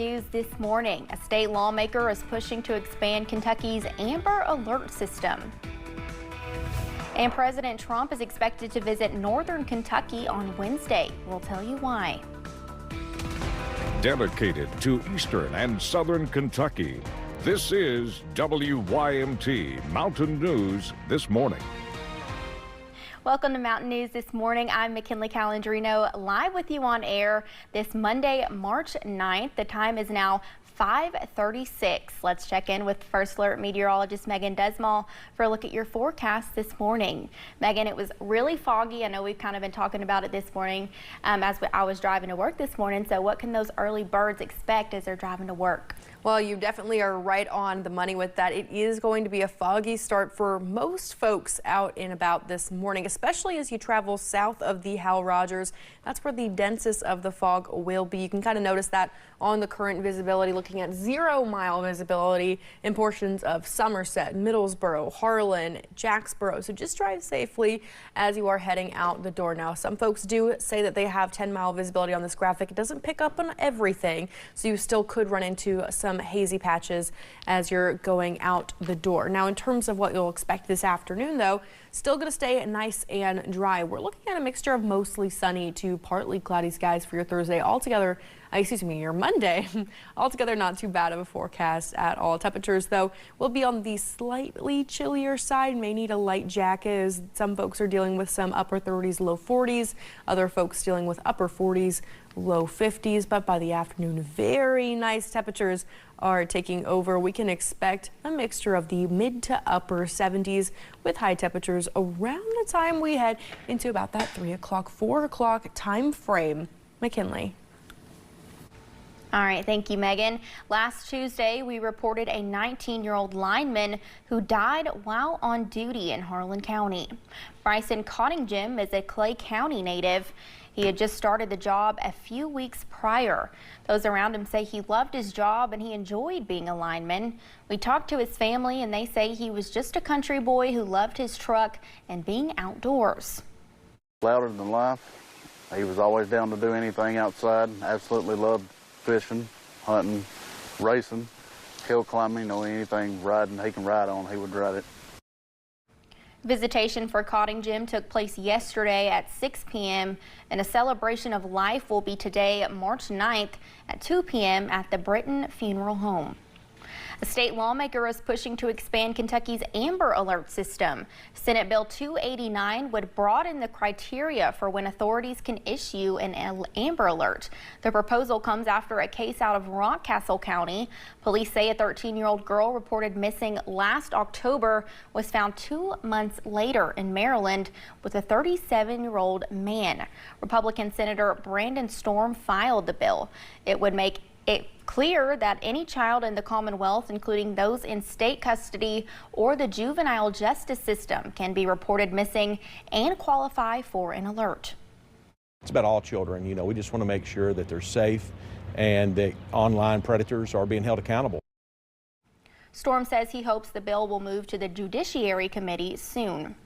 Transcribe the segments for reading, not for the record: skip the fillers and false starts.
News this morning. A state lawmaker is pushing to expand Kentucky's Amber Alert system. And President Trump is expected to visit northern Kentucky on Wednesday. We'll tell you why. Dedicated to eastern and southern Kentucky, this is WYMT Mountain News this morning. Welcome to Mountain News this morning. I'm McKinley Calandrino, live with you on air this Monday, March 9th. The time is now 5:36. Let's check in with First Alert meteorologist Megan Desmall for a look at your forecast this morning. Megan, it was really foggy. I know we've kind of been talking about it this morning as I was driving to work this morning. So what can those early birds expect as they're driving to work? Well, you definitely are right on the money with that. It is going to be a foggy start for most folks out and about this morning, especially as you travel south of the Hal Rogers. That's where the densest of the fog will be. You can kind of notice that on the current visibility, looking at 0-mile visibility in portions of Somerset, Middlesboro, Harlan, Jacksboro. So just drive safely as you are heading out the door. Now, some folks do say that they have 10-mile visibility on this graphic. It doesn't pick up on everything, so you still could run into some hazy patches as you're going out the door. Now, in terms of what you'll expect this afternoon, though, still going to stay nice and dry. We're looking at a mixture of mostly sunny to partly cloudy skies for your Thursday. Altogether, your Monday. Altogether, not too bad of a forecast at all. Temperatures, though, will be on the slightly chillier side. May need a light jacket, as some folks are dealing with some upper 30s, low 40s. Other folks dealing with upper 40s, low 50s. But by the afternoon, very nice temperatures are taking over. We can expect a mixture of the mid to upper 70s with high temperatures around the time we head into about that 3 o'clock, 4 o'clock time frame. McKinley. All right, thank you, Megan. Last Tuesday, we reported a 19-year-old lineman who died while on duty in Harlan County. Bryson Cottingham is a Clay County native. He had just started the job a few weeks prior. Those around him say he loved his job and he enjoyed being a lineman. We talked to his family and they say he was just a country boy who loved his truck and being outdoors. Louder than life. He was always down to do anything outside. Absolutely loved fishing, hunting, racing, hill climbing, or anything riding he can ride on, he would ride it. Visitation for Cottingham took place yesterday at 6 p.m. and a celebration of life will be today, March 9th at 2 p.m. at the Britton Funeral Home. A state lawmaker is pushing to expand Kentucky's Amber Alert system. Senate Bill 289 would broaden the criteria for when authorities can issue an Amber Alert. The proposal comes after a case out of Rockcastle County. Police say a 13-year-old girl reported missing last October was found 2 months later in Maryland with a 37-year-old man. Republican Senator Brandon Storm filed the bill. It would make it clear that any child in the Commonwealth, including those in state custody or the juvenile justice system, can be reported missing and qualify for an alert. It's about all children. You know, we just want to make sure that they're safe and that online predators are being held accountable. Storm says he hopes the bill will move to the Judiciary Committee soon.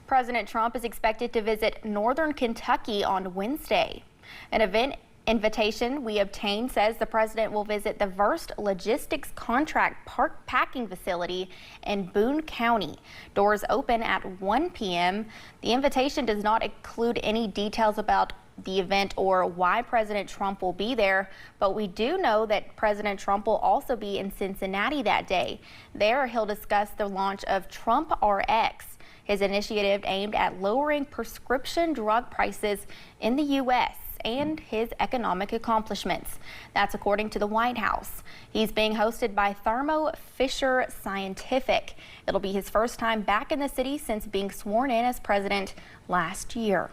President Trump is expected to visit northern Kentucky on Wednesday. An event invitation we obtained says the president will visit the Verst Logistics Contract Park Packing Facility in Boone County. Doors open at 1 p.m. The invitation does not include any details about the event or why President Trump will be there, but we do know that President Trump will also be in Cincinnati that day. There he'll discuss the launch of Trump RX, his initiative aimed at lowering prescription drug prices in the U.S. and his economic accomplishments. That's according to the White House. He's being hosted by Thermo Fisher Scientific. It'll be his first time back in the city since being sworn in as president last year.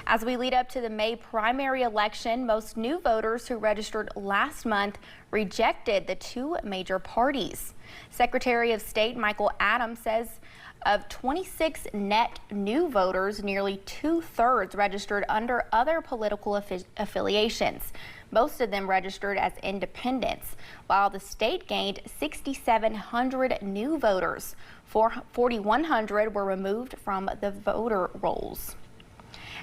As we lead up to the May primary election, most new voters who registered last month rejected the two major parties. Secretary of State Michael Adams says of 26 net new voters, nearly 2/3 registered under other political affiliations. Most of them registered as independents, while the state gained 6,700 new voters. 4,100 were removed from the voter rolls.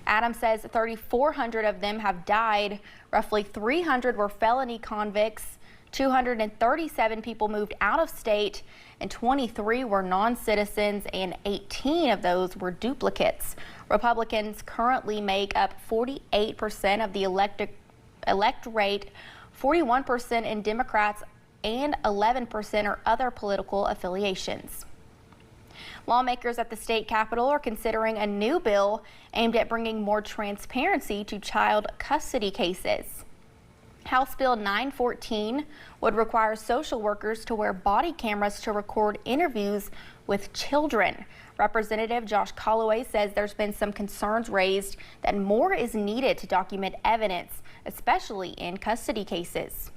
Adams says 3,400 of them have died. Roughly 300 were felony convicts. 237 people moved out of state, and 23 were non-citizens, and 18 of those were duplicates. Republicans currently make up 48% of the electorate, 41% in Democrats, and 11% are other political affiliations. Lawmakers at the state capitol are considering a new bill aimed at bringing more transparency to child custody cases. House Bill 914 would require social workers to wear body cameras to record interviews with children. Representative Josh Calloway says there's been some concerns raised that more is needed to document evidence, especially in custody cases.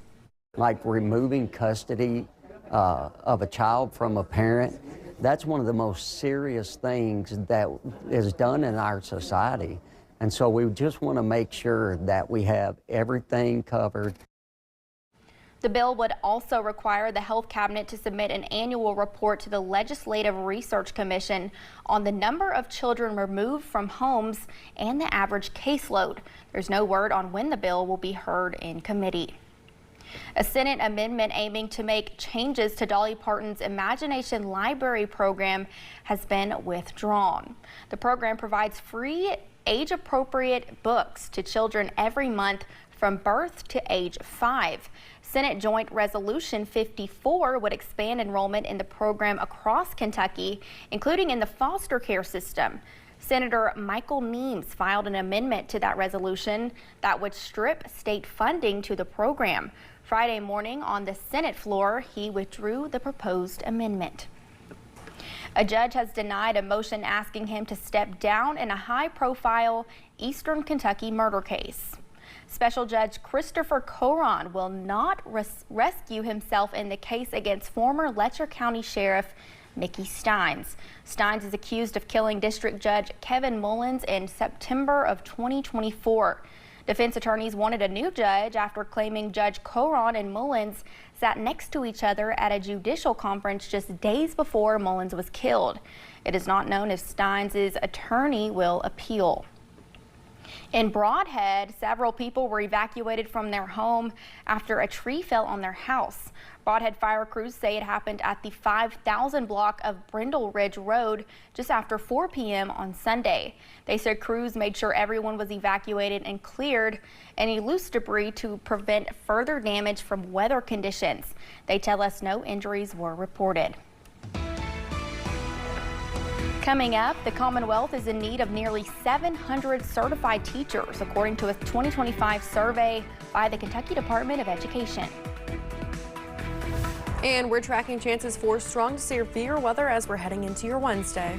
Like removing custody of a child from a parent, that's one of the most serious things that is done in our society. And so we just want to make sure that we have everything covered. The bill would also require the Health Cabinet to submit an annual report to the Legislative Research Commission on the number of children removed from homes and the average caseload. There's no word on when the bill will be heard in committee. A Senate amendment aiming to make changes to Dolly Parton's Imagination Library program has been withdrawn. The program provides free age-appropriate books to children every month from birth to age 5. Senate Joint Resolution 54 would expand enrollment in the program across Kentucky, including in the foster care system. Senator Michael Means filed an amendment to that resolution that would strip state funding to the program. Friday morning on the Senate floor, he withdrew the proposed amendment. A judge has denied a motion asking him to step down in a high-profile Eastern Kentucky murder case. Special Judge Christopher Coron will not rescue himself in the case against former Letcher County Sheriff Mickey Steins. Steins is accused of killing District Judge Kevin Mullins in September of 2024. Defense attorneys wanted a new judge after claiming Judge Coron and Mullins sat next to each other at a judicial conference just days before Mullins was killed. It is not known if Steins' attorney will appeal. In Brodhead, several people were evacuated from their home after a tree fell on their house. Brodhead fire crews say it happened at the 5000 block of Brindle Ridge Road just after 4 p.m. on Sunday. They said crews made sure everyone was evacuated and cleared any loose debris to prevent further damage from weather conditions. They tell us no injuries were reported. Coming up, the Commonwealth is in need of nearly 700 certified teachers, according to a 2025 survey by the Kentucky Department of Education. And we're tracking chances for strong to severe weather as we're heading into your Wednesday.